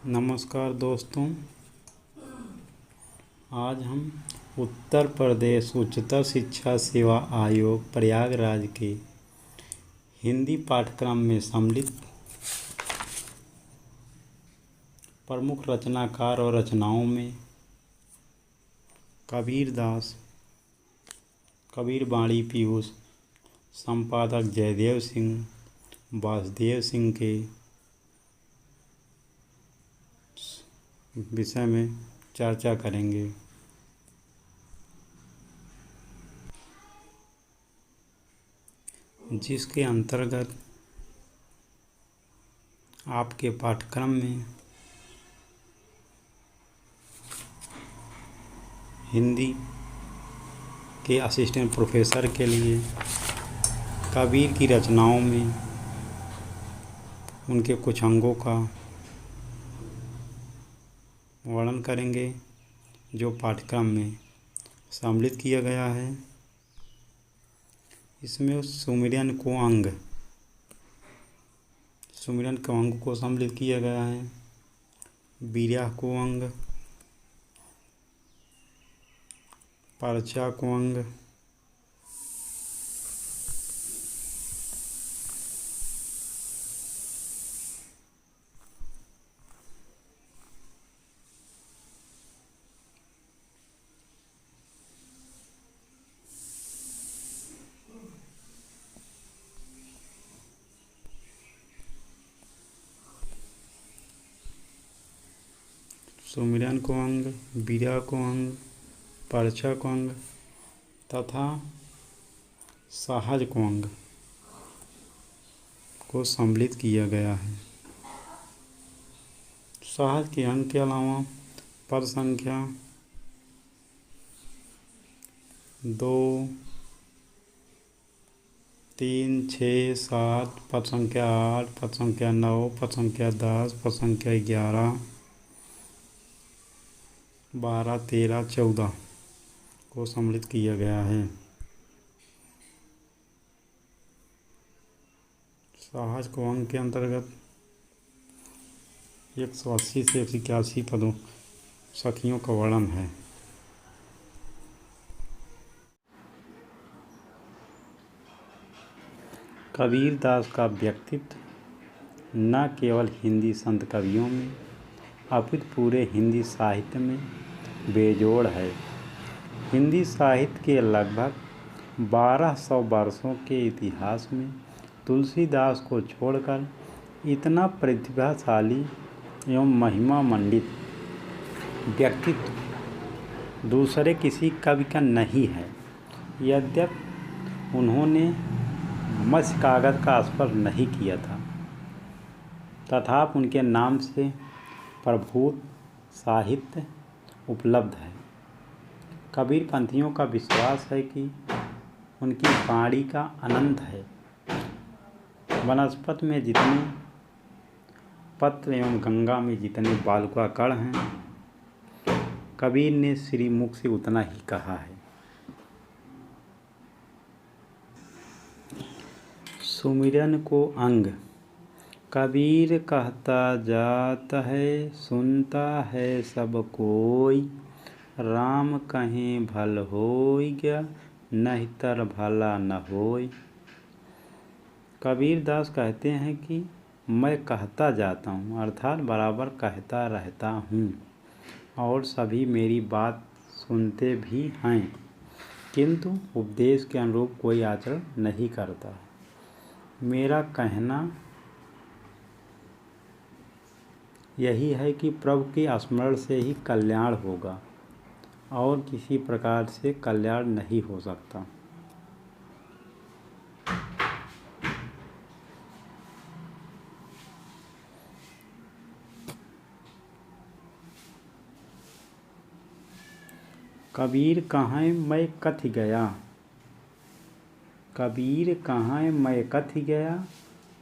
नमस्कार दोस्तों, आज हम उत्तर प्रदेश उच्चतर शिक्षा सेवा आयोग प्रयागराज के हिंदी पाठ्यक्रम में सम्मिलित प्रमुख रचनाकार और रचनाओं में कबीरदास, कबीरवाणी पीयूष, संपादक जयदेव सिंह, वासुदेव सिंह के विषय में चर्चा करेंगे। जिसके अंतर्गत आपके पाठ्यक्रम में हिंदी के असिस्टेंट प्रोफेसर के लिए कबीर की रचनाओं में उनके कुछ अंगों का वर्णन करेंगे जो पाठ्यक्रम में सम्मिलित किया गया है। इसमें सुमिरन को अंग को सम्मिलित किया गया है। विरह को अंग, पर्चा को अंग, सुमिरन को अंग, विरह को अंग, पर्चा को अंग तथा सहज को अंग को सम्मिलित किया गया है। सहज के अंग के अलावा पद संख्या 2, 3, 6, 7, पद संख्या 8, पद संख्या 9, पद संख्या 10, पद संख्या 11, 12, 13, 14 को सम्मिलित किया गया है। सहज को अंग के अंतर्गत 180 से 181 पदों सखियों का वर्णन है। कबीरदास का व्यक्तित्व न केवल हिंदी संत कवियों में अपितु पूरे हिंदी साहित्य में बेजोड़ है। हिंदी साहित्य के लगभग 1200 वर्षों के इतिहास में तुलसीदास को छोड़कर इतना प्रतिभाशाली एवं महिमा मंडित व्यक्तित्व दूसरे किसी कवि का नहीं है। यद्यपि उन्होंने मत्स्य कागज का स्पर्श नहीं किया था, तथापि उनके नाम से प्रभुत साहित्य उपलब्ध है। कबीरपंथियों का विश्वास है कि उनकी वाणी का अनंत है। वनस्पति में जितने पत्र एवं गंगा में जितने बालुका कण हैं, कबीर ने श्रीमुख से उतना ही कहा है। सुमिरन को अंग, कबीर कहता जात है, सुनता है सब कोई, राम कहें भल होई गया, नहितर भला न होई। कबीरदास कहते हैं कि मैं कहता जाता हूँ, अर्थात बराबर कहता रहता हूँ और सभी मेरी बात सुनते भी हैं, किंतु उपदेश के अनुरूप कोई आचरण नहीं करता। मेरा कहना यही है कि प्रभु के स्मरण से ही कल्याण होगा और किसी प्रकार से कल्याण नहीं हो सकता। कबीर कहाँ मैं कथि गया, कबीर कहाँ मैं कथि गया,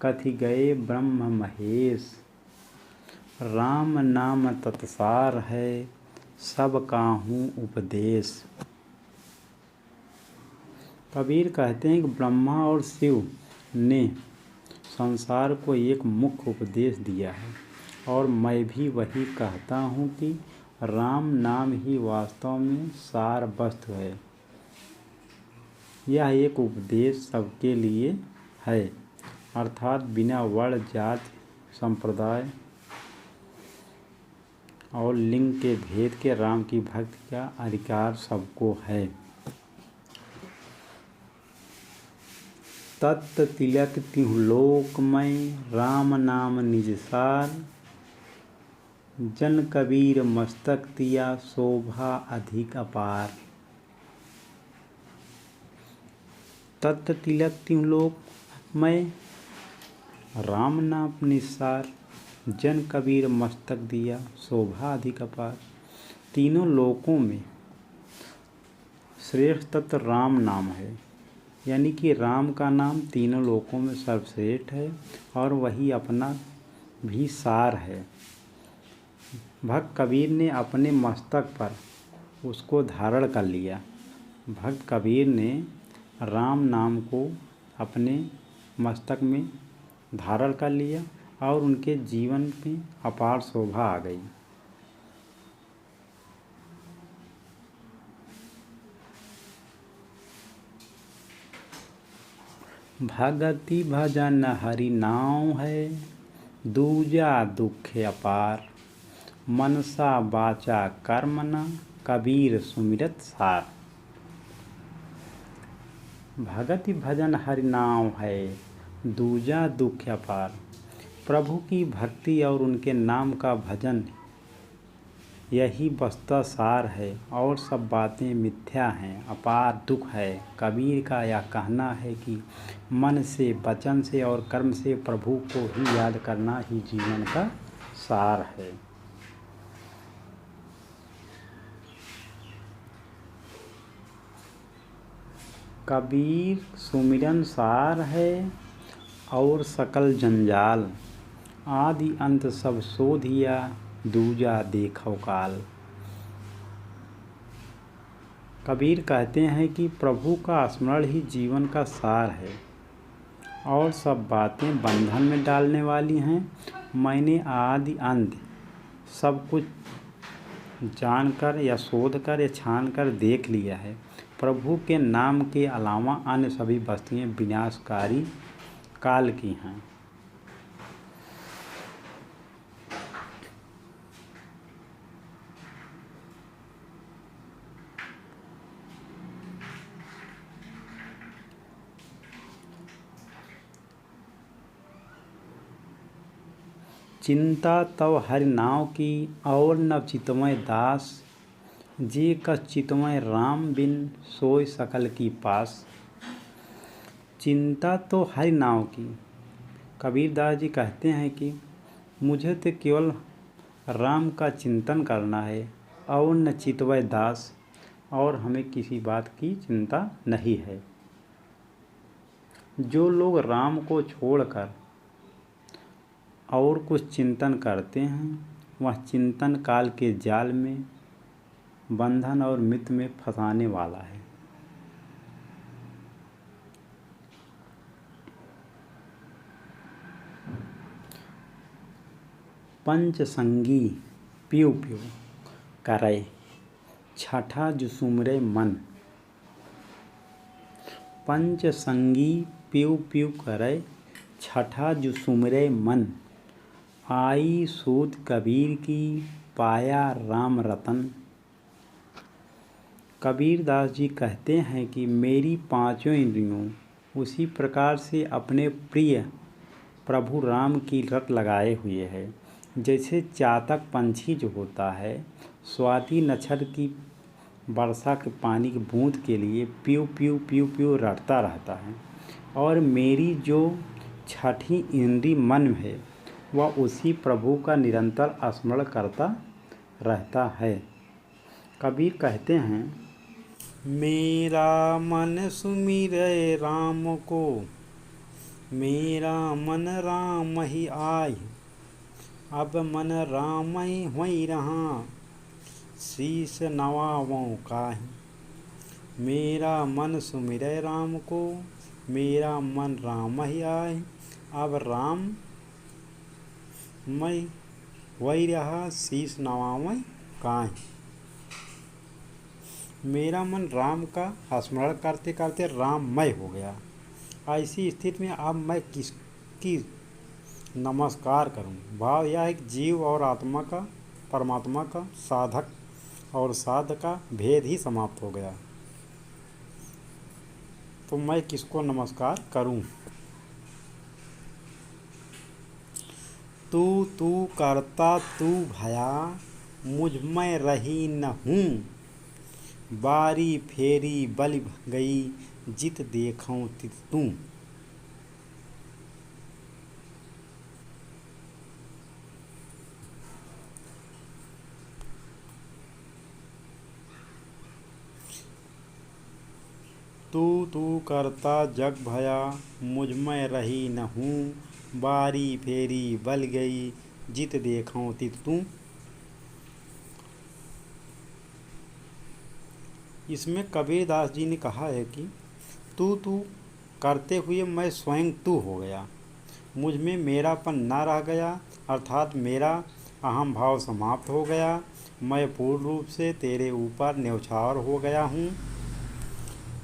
कथि गए ब्रह्म महेश, राम नाम तत्सार है, सब काहूँ उपदेश। कबीर कहते हैं कि ब्रह्मा और शिव ने संसार को एक मुख्य उपदेश दिया है और मैं भी वही कहता हूँ कि राम नाम ही वास्तव में सार वस्तु है। यह एक उपदेश सबके लिए है, अर्थात बिना वर्ण, जाति, संप्रदाय और लिंग के भेद के राम की भक्ति का अधिकार सबको है। तत् तिलक तिहु लोक में राम नाम निज सार, जन कबीर मस्तक तिया शोभा अधिक अपार। तत् तिलक तिहु लोक में राम नाम निसार, जन कबीर मस्तक दिया शोभा अधिक अपार। तीनों लोकों में श्रेष्ठ तत्व राम नाम है, यानी कि राम का नाम तीनों लोकों में सर्वश्रेष्ठ है और वही अपना भी सार है। भक्त कबीर ने अपने मस्तक पर उसको धारण कर लिया। भक्त कबीर ने राम नाम को अपने मस्तक में धारण कर लिया और उनके जीवन में अपार शोभा आ गई। भगति भजन हरि नाम है, दूजा दुख अपार। मनसा वाचा कर्मना कबीर सुमिरत सार। भगति भजन हरि नाम है, दूजा दुख अपार। प्रभु की भक्ति और उनके नाम का भजन यही वस्तुतः सार है और सब बातें मिथ्या हैं, अपार दुख है। कबीर का यह कहना है कि मन से, वचन से और कर्म से प्रभु को ही याद करना ही जीवन का सार है। कबीर सुमिरन सार है और सकल जंजाल, आदि अंत सब शोधिया दूजा देखो काल। कबीर कहते हैं कि प्रभु का स्मरण ही जीवन का सार है और सब बातें बंधन में डालने वाली हैं। मैंने आदि अंत सब कुछ जानकर या शोध कर या छान कर देख लिया है। प्रभु के नाम के अलावा अन्य सभी वस्तुएं विनाशकारी काल की हैं। चिंता तव हरि नाम की और नव चितमय दास, जे कस चितमय राम बिन सोय सकल की पास। चिंता तो हरि नाम की, कबीरदास जी कहते हैं कि मुझे तो केवल राम का चिंतन करना है और न चितवय दास, और हमें किसी बात की चिंता नहीं है। जो लोग राम को छोड़कर और कुछ चिंतन करते हैं, वह चिंतन काल के जाल में, बंधन और मिथ में फंसाने वाला है। पंच संगी प्यू प्यू करे, छठा जुसुमरे मन। पंच संगी प्यू प्यू करे, छठा जुसुमरे मन। आई सूत कबीर की पाया राम रतन। कबीरदास जी कहते हैं कि मेरी पांचों इंद्रियों उसी प्रकार से अपने प्रिय प्रभु राम की रट लगाए हुए है, जैसे चातक पंछी जो होता है स्वाति नक्षत्र की वर्षा के पानी की बूंद के लिए प्यू प्यू प्यू प्यू रटता रहता है। और मेरी जो छठी इंद्री मन है वह उसी प्रभु का निरंतर स्मरण करता रहता है। कबीर कहते हैं, मेरा मन सुमिरै राम को, मेरा मन राम ही आय। अब मन राम ही होई रहा, शीस नवावों काहि। मेरा मन सुमिरै राम को, मेरा मन राम ही आय। अब राम मैं वही रहा शीश नवावै काहे। मेरा मन राम का स्मरण करते करते राममय हो गया। ऐसी स्थिति में अब मैं किसकी नमस्कार करूं। भाव यह है कि जीव और आत्मा का, परमात्मा का, साधक और साध का भेद ही समाप्त हो गया। तो मैं किसको नमस्कार करूं। तू तू करता तू भया, मुझ में रही न हूँ। बारी फेरी बलि गई, जित देखूं तित तू। तू तू करता जग भया, मुझ में रही न हूँ। बारी फेरी बल गई, जित देखूं तित तू। इसमें कबीरदास जी ने कहा है कि तू तू करते हुए मैं स्वयं तू हो गया। मुझ में मेरापन न रह गया, अर्थात मेरा अहम भाव समाप्त हो गया। मैं पूर्ण रूप से तेरे ऊपर न्यौछावर हो गया हूँ।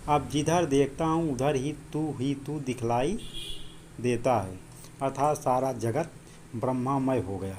अब जिधर देखता हूँ उधर ही तू दिखलाई देता है, अर्थात सारा जगत ब्रह्मामय हो गया।